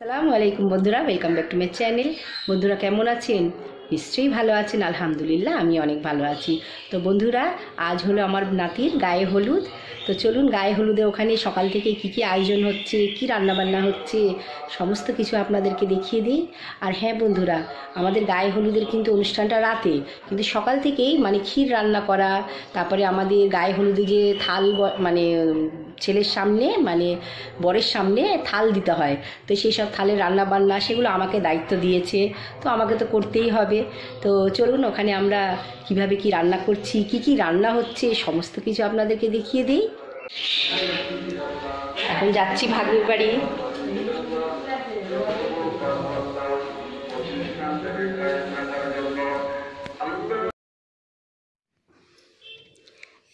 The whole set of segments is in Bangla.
আসসালামু আলাইকুম বন্ধুরা, welcome back to my channel. বন্ধুরা কেমন আছেন? নিশ্চয়ই ভালো আছেন। আলহামদুলিল্লাহ আমি অনেক ভালো আছি। তো বন্ধুরা, আজ হলো আমার নাতির গায়ে হলুদ। তো চলুন গায়ে হলুদে ওখানে সকাল থেকে কি আয়োজন হচ্ছে, কি রান্নাবান্না হচ্ছে, সমস্ত কিছু আপনাদেরকে দেখিয়ে দিই। আর হ্যাঁ বন্ধুরা, আমাদের গায়ে হলুদের কিন্তু অনুষ্ঠানটা রাতে, কিন্তু সকাল থেকেই মানে ক্ষীর রান্না করা, তারপরে আমাদের গায়ে হলুদে যে থাল মানে ছেলের সামনে মানে বরের সামনে থাল দিতে হয়, তো সেই সব থালের রান্না বান্না সেগুলো আমাকে দায়িত্ব দিয়েছে, তো আমাকে তো করতেই হবে। তো চলুন ওখানে আমরা কিভাবে কি রান্না করছি, কি রান্না হচ্ছে, সমস্ত কিছু আপনাদেরকে দেখিয়ে দিই। এখন যাচ্ছি ভাগ্নির বাড়ি।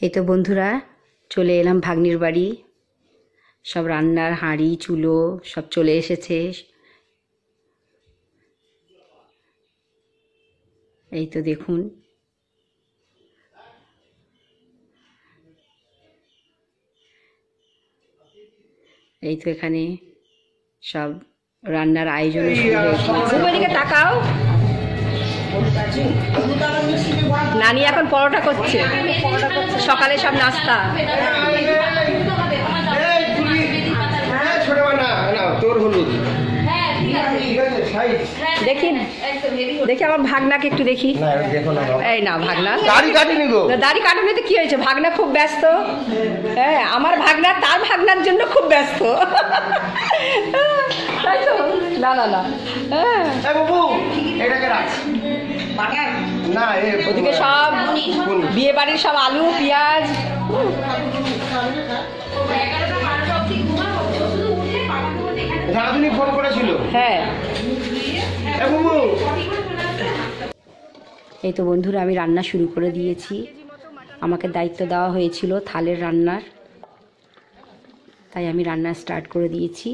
এই তো বন্ধুরা চলে এলাম ভাগ্নির বাড়ি। সব রান্নার হাঁড়ি চুলো সব চলে এসেছে। এই তো দেখুন, এই তো এখানে সব রান্নার আয়োজন শুরু হয়েছে। ওইদিকে তাকাও, নানি এখন পরোটা করছে, সকালে সব নাস্তা। দেখি দেখি আমার ভাগনাকে একটু দেখি। এই না ভাগনা দাড়ি কাটেনি তো কি হয়েছে, ভাগনা খুব ব্যস্ত। হ্যাঁ আমার ভাগনা তার ভাগনার জন্য খুব ব্যস্ত, তাই তো। না না না, ওদিকে সব বিয়ে বাড়ির সব আলু পেঁয়াজ। রাধুনি ফোন করেছিল। হ্যাঁ এই তো বন্ধুরা আমি রান্না শুরু করে দিয়েছি। আমাকে দায়িত্ব দেওয়া হয়েছিল থালের রান্নার, তাই আমি রান্না স্টার্ট করে দিয়েছি।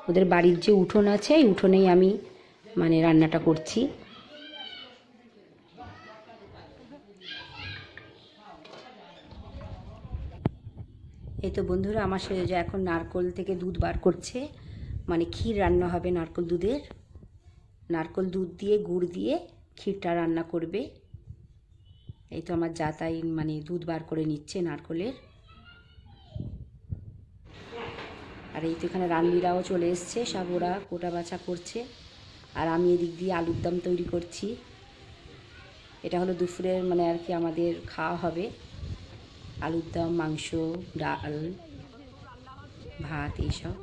ওদের বাড়ির যে উঠোন আছে, এই উঠোনেই আমি মানে রান্নাটা করছি। এই তো বন্ধুরা আমার যে এখন নারকোল থেকে দুধ বার করছে, মানে ক্ষীর রান্না হবে নারকোল দুধের। নারকোল দুধ দিয়ে গুড় দিয়ে ক্ষীরটা রান্না করবে। এই তো আমার যা তাই মানে দুধ বার করে নিচ্ছে নারকোলের। আর এই তো এখানে রান্নিরাও চলে এসছে, সব ওরা কোটা বাছা করছে, আর আমি এদিক দিয়ে আলুর দম তৈরি করছি। এটা হলো দুপুরের মানে আর কি আমাদের খাওয়া হবে, আলুর দম, মাংস, ডাল, ভাত এইসব।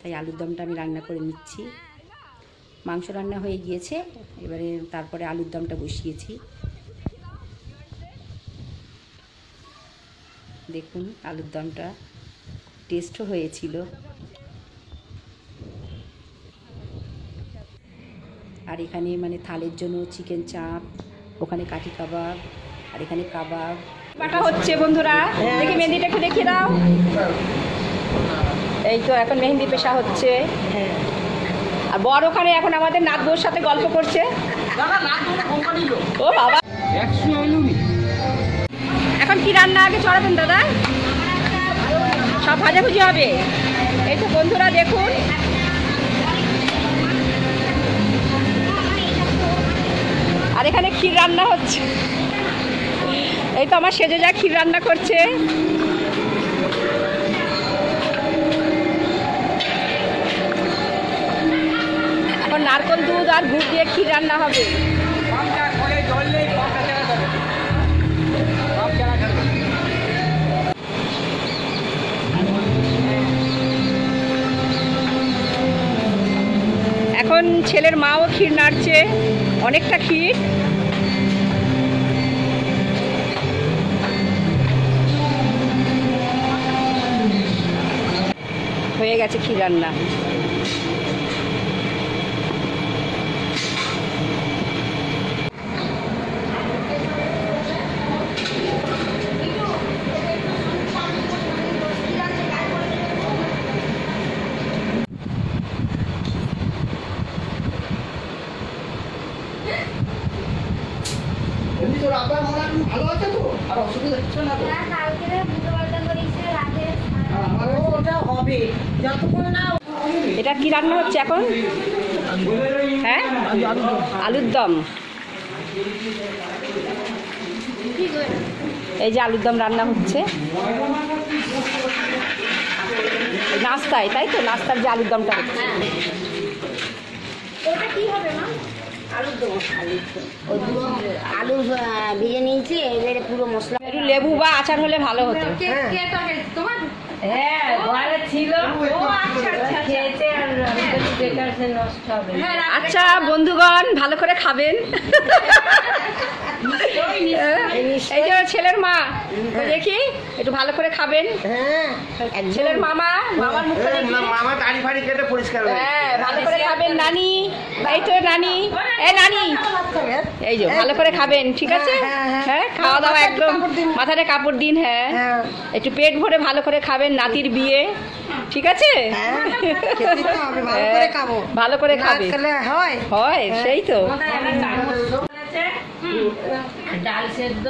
তাই আলুর দমটা আমি রান্না করে নিচ্ছি। মাংস রান্না হয়ে গিয়েছে, এবারে তারপরে আলুর দমটা বসিয়েছি। দেখুন আলুর দমটা টেস্টও হয়েছিল। আর এখানে মানে থালের জন্য চিকেন চাপ, ওখানে কাঠি কাবাব, আর এখানে কাবাব বাটা হচ্ছে। বন্ধুরা দেখি মেহেন্দিটা একটু দেখিয়ে দাও। এই তো এখন মেহেন্দি পেশা হচ্ছে। আর বড় ওখানে এখন আমাদের নাত বউর সাথে গল্প করছে। ও বাবা, এখন কি রান্না আগে চড়াবেন দাদা? সব ভাজাভুজি হবে। এই তো বন্ধুরা দেখুন, আর এখানে ক্ষীর রান্না হচ্ছে। এই তো আমার সেজে যা ক্ষীর রান্না করছে। এখন নারকোল দুধ আর গুড় দিয়ে ক্ষীর রান্না হবে। এখন ছেলের মাও ক্ষীর নাড়ছে, অনেকটা ক্ষীর। হয়ে গেছে ক্ষীর রান্না। ভালো আছে তো, আর অসুবিধা হচ্ছে না তো? আমারও ওটা হবে যতক্ষণ না এটা কি রান্না হচ্ছে এখন? হ্যাঁ, আলুর দম। এই যে আলুর দম রান্না হচ্ছে নাস্তায়, তাই তো? নাস্তার যে আলুর দমটা হচ্ছে। ওটা কি হবে মা? আলুর দম। আলু ভেজে নিয়েছি, এবারে পুরো মশলা। একটু লেবু বা আচার হলে ভালো হতো। তোমার হ্যাঁ ঘরে ছিল, খেয়েছে আর বেকার সে নষ্ট হবে। আচ্ছা বন্ধুগণ, ভালো করে খাবেন। এই যে ছেলের মা, তো দেখি একটু ভালো করে খাবেন। ছেলের মামার মুখে দেখি। মামা দাড়ি ফাড়ি কেটে পরিষ্কার হয়ে হ্যাঁ, ভালো করে খাবেন নানি। এই তো নানি, এ নানি, এই যে ভালো করে খাবেন, ঠিক আছে? হ্যাঁ, খাওয়া দাওয়া একদম মাথাতে কাপড় দিন। হ্যাঁ, একটু পেট ভরে ভালো করে খাবেন, নাতির বিয়ে, ঠিক আছে? ভালো করে খাবে, হয় সেই তো। ডাল সেদ্ধ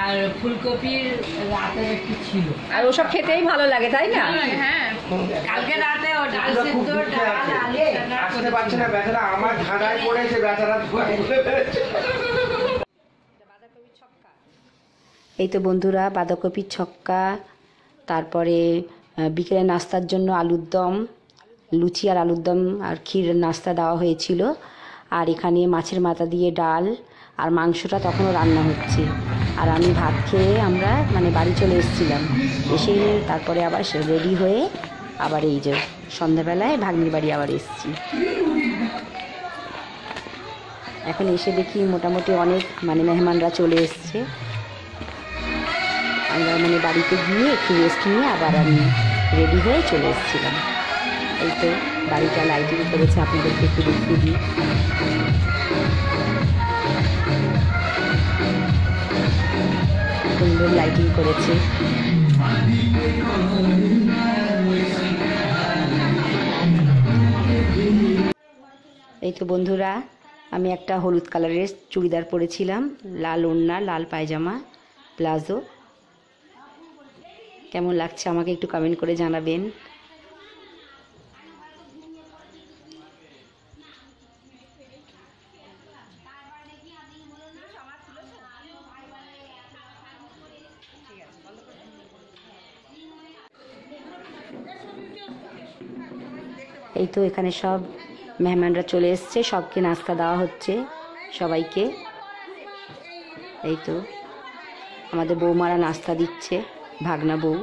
আর ফুলকপির রাতের একটু ছিল, আর ওসব খেতেই ভালো লাগে, তাই না? কালকে রাতে ও ডাল সেদ্ধ, ডাল আলু চানা আসতে পারছে না বেচারা, আমার ঝাঁটায় পড়েছে বেচারা, ধোঁয়ায় খুলে ফেলেছে। এই তো বন্ধুরা, বাঁধাকপির ছক্কা, তারপরে বিকেলে নাস্তার জন্য আলুর দম, লুচি আর আলুর দম আর ক্ষীর নাস্তা দেওয়া হয়েছিল। আর এখানে মাছের মাথা দিয়ে ডাল, আর মাংসটা তখনও রান্না হচ্ছে। আর আমি ভাত খেয়ে আমরা মানে বাড়ি চলে এসেছিলাম। এসে তারপরে আবার সে রেডি হয়ে আবার এই যে সন্ধ্যাবেলায় ভাগ্নির বাড়ি আবার এসেছি। এখন এসে দেখি মোটামুটি অনেক মানে মেহমানরা চলে এসছে। আমরা মানে বাড়িতে গিয়ে একটু রেস্ট নিয়ে আবার আমি রেডি হয়ে চলে এসেছিলাম। এই তো বাড়িটা লাইটিং করেছে, আপনাদেরকে একটু দেখিয়ে দিই। সুন্দর লাইটিং করেছে। এই তো বন্ধুরা, আমি একটা হলুদ কালারের চুড়িদার পরেছিলাম, লাল ওড়না, লাল পায়জামা, প্লাজো। কেমন লাগছে আমাকে একটু কমেন্ট করে জানাবেন। এই তো এখানে সব মেহমানরা চলে এসছে, সবকে নাস্তা দেওয়া হচ্ছে সবাইকে। এই তো আমাদের বৌমারা নাস্তা দিচ্ছে, ভাগনা বউ।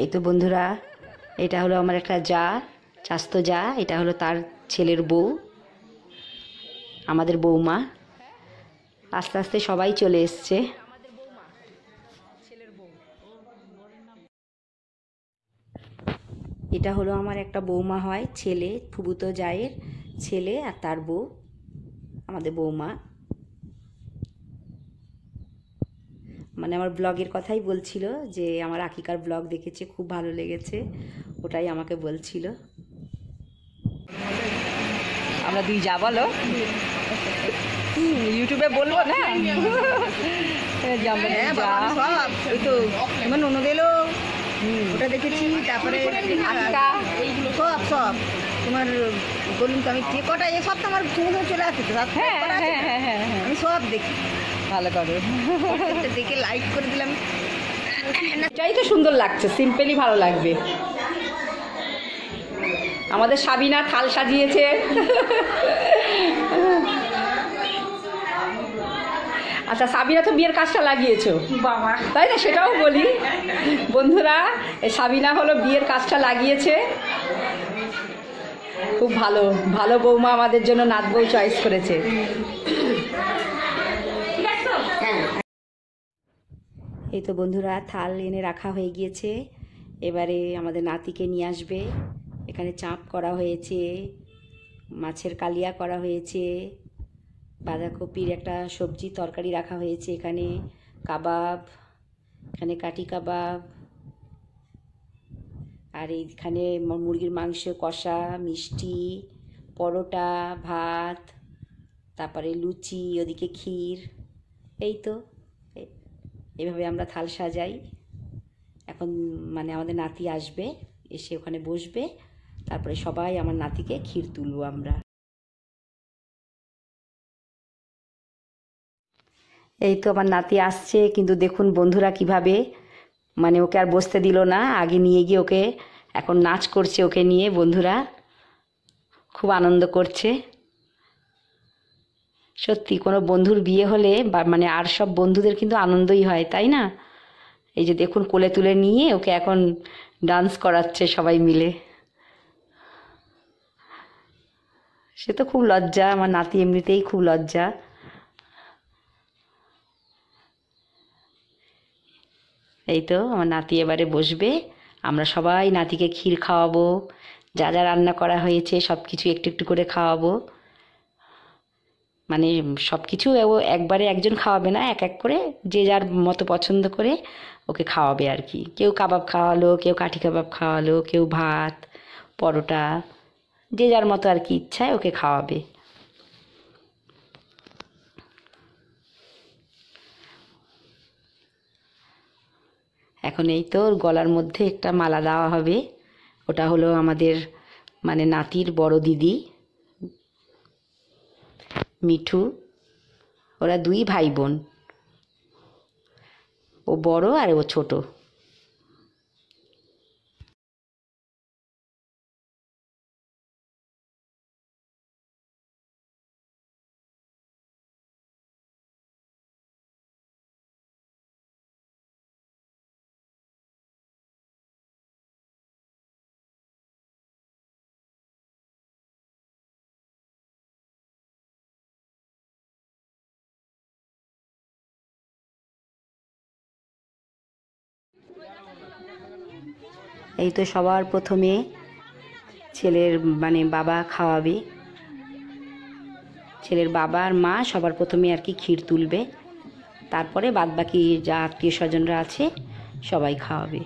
এই তো বন্ধুরা, এটা হলো আমার একটা যা, চাস্তো যা, এটা হলো তার ছেলের বউ, আমাদের বৌমা। আস্তে আস্তে সবাই চলে এসছে। এটা হলো আমার একটা বৌমা হয়, ছেলে, ফুফুতো জায়ের ছেলে আর তার বউ, আমাদের বৌমা। মানে আমার ব্লগের কথাই বলছিল, যে আমার আকিকার ব্লগ দেখেছে, খুব ভালো লেগেছে, ওটাই আমাকে বলছিল। আমরা দুই যা, বলো ইউটিউবে বলবো না? ওই তো এমন অন্য এলো, ওটা দেখেছি। তারপরে এইগুলো সব সব তোমার বলুন তো, আমি যে কটা এসব তো আমার সমুদ্রে চলে আসছে তো, হ্যাঁ হ্যাঁ হ্যাঁ হ্যাঁ হ্যাঁ, আমি সব দেখি, ভালো করো। দেখে লাইক করে দিলাম। এটাই তো সুন্দর লাগছে, সিম্পলি ভালো লাগবে। আমাদের সাবিনা থাল সাজিয়েছে। আচ্ছা, সাবিনা তো বিয়ের কাজটা লাগিয়েছো বাবা, তাই না? সেটাও বলি বন্ধুরা, এই সাবিনা হলো বিয়ের কাজটা লাগিয়েছে। খুব ভালো ভালো বৌমা আমাদের জন্য নাত বউ চয়েস করেছে। এই তো বন্ধুরা, থাল এনে রাখা হয়ে গিয়েছে। এবারে আমাদের নাতিকে নিয়ে আসবে। এখানে চাঁপ করা হয়েছে, মাছের কালিয়া করা হয়েছে, বাঁধাকপির একটা সবজি তরকারি রাখা হয়েছে, এখানে কাবাব, এখানে কাটি কাবাব, আর এইখানে মুরগির মাংস কষা, মিষ্টি, পরোটা, ভাত, তারপরে লুচি, ওদিকে ক্ষীর। এই তো এভাবে আমরা থাল সাজাই। এখন মানে আমাদের নাতি আসবে, এসে ওখানে বসবে, তারপরে সবাই আমার নাতিকে ক্ষীর তুলবো আমরা। এই তো আমার নাতি আসছে, কিন্তু দেখুন বন্ধুরা কিভাবে মানে ওকে আর বসতে দিল না, আগে নিয়ে গিয়ে ওকে এখন নাচ করছে ওকে নিয়ে। বন্ধুরা খুব আনন্দ করছে। সত্যি কোনো বন্ধুর বিয়ে হলে বা মানে আর সব বন্ধুদের কিন্তু আনন্দই হয়, তাই না? এই যে দেখুন কোলে তুলে নিয়ে ওকে এখন ডান্স করাচ্ছে সবাই মিলে। সে তো খুব লজ্জা, আমার নাতি এমনিতেই খুব লজ্জা। এই তো আমার নাতি এবারে বসবে, আমরা সবাই নাতিকে ক্ষীর খাওয়াবো, যা যা রান্না করা হয়েছে সব কিছু একটু একটু করে খাওয়াবো। মানে সব কিছু একবারে একজন খাওয়াবে না, এক এক করে যে যার মতো পছন্দ করে ওকে খাওয়াবে আর কি। কেউ কাবাব খাওয়ালো, কেউ কাঠি কাবাব খাওয়ালো, কেউ ভাত, পরোটা, যে যার মতো আর কি ইচ্ছায় ওকে খাওয়াবে। এখন এই তো ওর গলার মধ্যে একটা মালা দেওয়া হবে। ওটা হলো আমাদের মানে নাতির বড় দিদি মিঠু। ওরা দুই ভাই বোন, ও বড় আর ও ছোট। এই তো সবার প্রথমে ছেলের মানে বাবা খাওয়াবে, ছেলের বাবা আর মা সবার প্রথমে আর কি ক্ষীর তুলবে, তারপরে বাদবাকি যা আত্মীয় স্বজনরা আছে সবাই খাওয়াবে।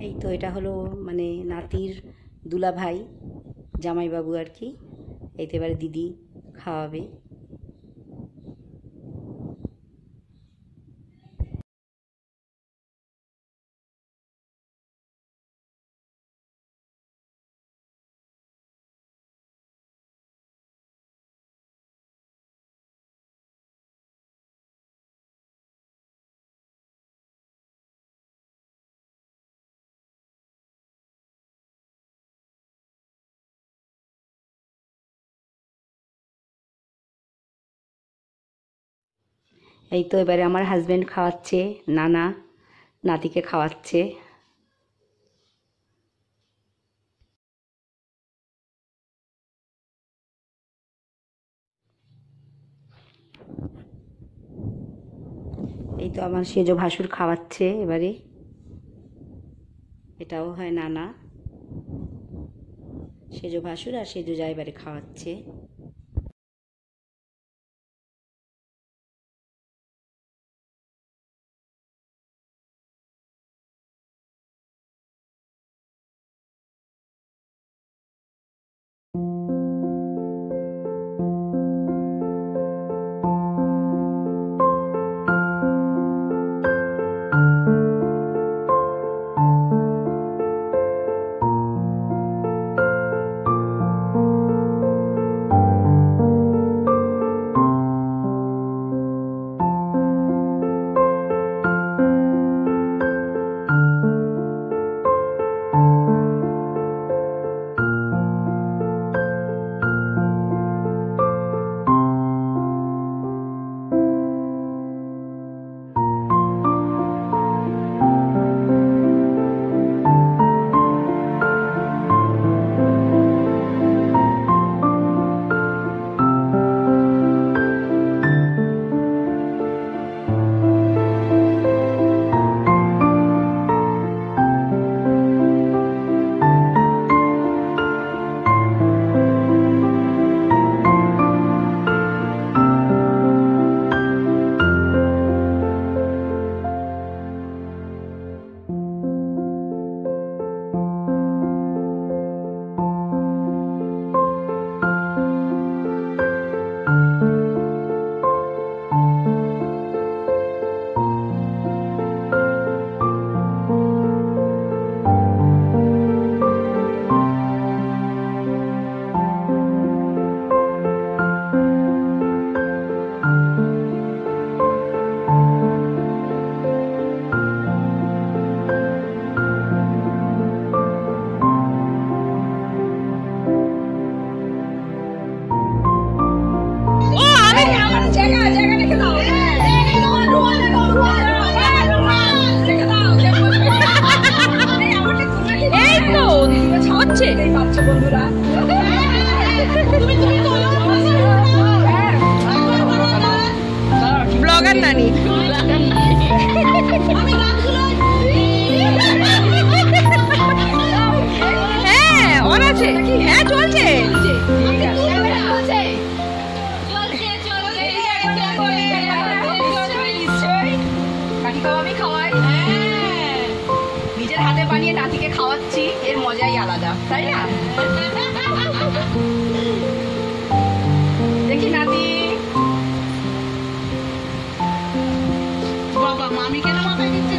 এই তো এটা হলো মানে নাতির দুলাভাই জামাইবাবু আর কি। এই তো এবারে দিদি খাওয়াবে। এই তো এবারে আমার হাজব্যান্ড খাওয়াচ্ছে, নানা নাতিকে খাওয়াচ্ছে। এই তো আমার সেজো ভাসুর খাওয়াচ্ছে এবারে, এটাও হয় নানা, সেজো ভাসুর আর সেজো যা এবারে খাওয়াচ্ছে। ব্লগার নানি হ্যাঁ অন আছে, হ্যাঁ চলছে। আমি খাওয়াই, নিজের হাতে বানিয়ে নাতিকে খাওয়াচ্ছি, এর মজাই আলাদা, তাই না? দেখি নাতি, বাবা মামি কেন মাথায় দিচ্ছে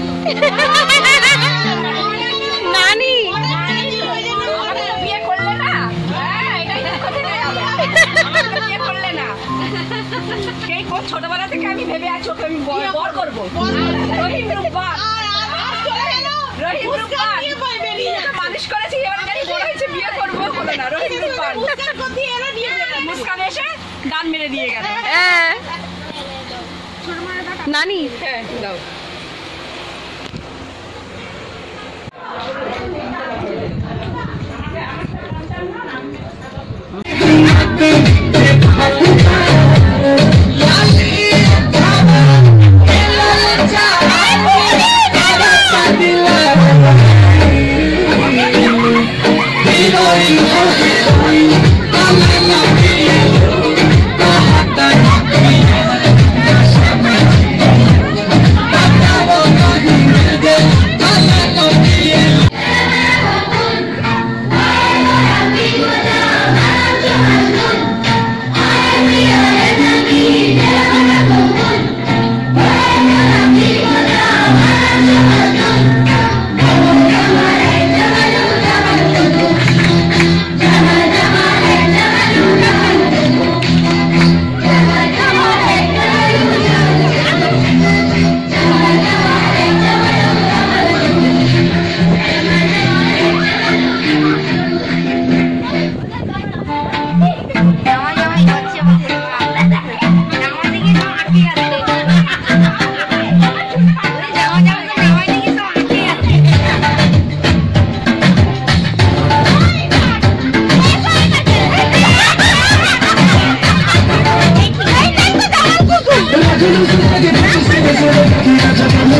নানি বিয়ে করলে না, বিয়ে করলে না, সেই কোন ছোটবেলা থেকে আমি ভেবে আছি ওকে আমি বর করবো। রহিম রূপবান, রহিম রূপবান মানুষ করেছি, এবার জানি বড় হয়েছে বিয়ে করবো, হলো না। রহিম রূপবান মুস্কান এসে গান মেরে দিয়ে গেল। নানি হ্যাঁ দাও।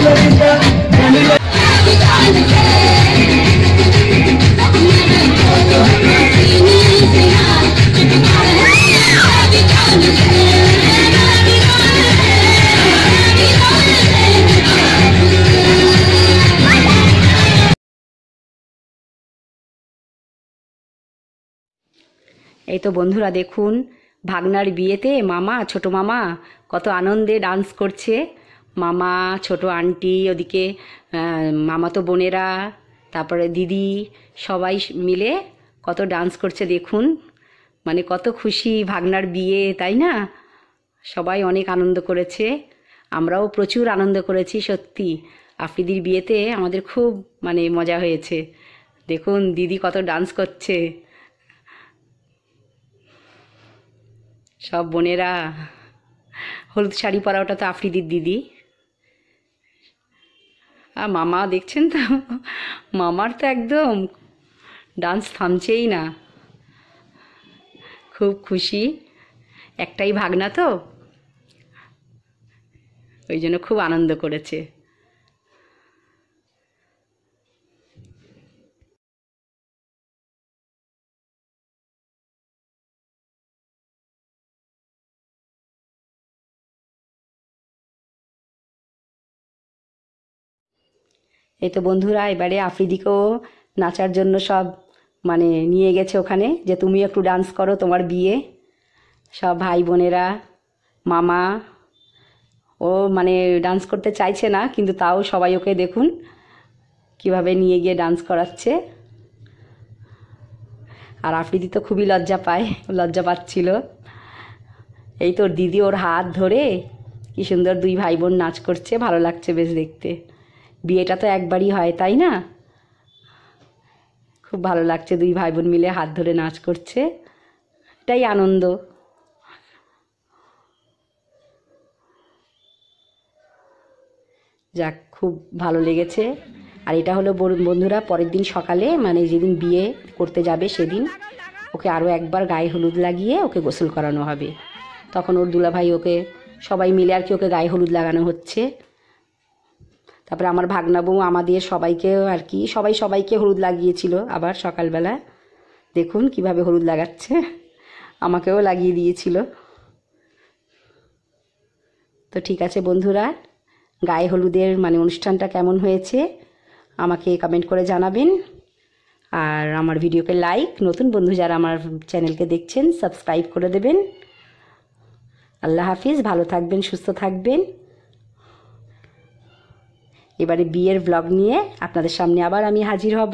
এই তো বন্ধুরা দেখুন, ভাগনার বিয়েতে মামা, ছোট মামা কত আনন্দে ডান্স করছে। মামা, ছোট আন্টি, ওদিকে মামাতো বোনেরা, তারপরে দিদি, সবাই মিলে কত ডান্স করছে দেখুন। মানে কত খুশি ভাগনার বিয়ে, তাই না? সবাই অনেক আনন্দ করেছে, আমরাও প্রচুর আনন্দ করেছি। সত্যি আফ্রিদির বিয়েতে আমাদের খুব মানে মজা হয়েছে। দেখুন দিদি কত ডান্স করছে, সব বোনেরা। হলুদ শাড়ি পরা ওটা তো আফ্রিদির দিদি। আর মামা দেখছেন তো, মামার তো একদম ডান্স থামছেই না, খুব খুশি। একটাই ভাগনা তো, ওই জন্য খুব আনন্দ করেছে। এই তো বন্ধুরা, এবারে আফ্রিদিকেও নাচার জন্য সব মানে নিয়ে গেছে ওখানে, যে তুমি একটু ডান্স করো, তোমার বিয়ে। সব ভাই বোনেরা, মামা, ও মানে ডান্স করতে চাইছে না, কিন্তু তাও সবাই ওকে দেখুন কিভাবে নিয়ে গিয়ে ডান্স করাচ্ছে। আর আফ্রিদি তো খুবই লজ্জা পায়, লজ্জা পাচ্ছিল। এই তোর দিদি ওর হাত ধরে কি সুন্দর দুই ভাই বোন নাচ করছে, ভালো লাগছে বেশ দেখতে। বিয়েটা তো একবারই হয়, তাই না? খুব ভালো লাগছে, দুই ভাই বোন মিলে হাত ধরে নাচ করছে, এটাই আনন্দ। যাক, খুব ভালো লেগেছে। আর এটা হলো বন্ধুরা পরের দিন সকালে, মানে যেদিন বিয়ে করতে যাবে সেদিন ওকে আরও একবার গায়ে হলুদ লাগিয়ে ওকে গোসল করানো হবে। তখন ওর দুলাভাই ওকে সবাই মিলে আর কি ওকে গায়ে হলুদ লাগানো হচ্ছে। তারপরে আমার ভাগনা বউ আমাদের সবাইকে আর কি সবাইকে হলুদ লাগিয়েছিল আবার সকালবেলা। দেখুন কিভাবে হলুদ লাগাচ্ছে, আমাকেও লাগিয়ে দিয়েছিল। তো ঠিক আছে বন্ধুরা, গায়ে হলুদের মানে অনুষ্ঠানটা কেমন হয়েছে আমাকে কমেন্ট করে জানাবেন। আর আমার ভিডিওকে লাইক, নতুন বন্ধু যারা আমার চ্যানেলকে দেখছেন সাবস্ক্রাইব করে দেবেন। আল্লাহ হাফিজ, ভালো থাকবেন, সুস্থ থাকবেন। এবারে বিয়ের ব্লগ নিয়ে আপনাদের সামনে আবার আমি হাজির হব।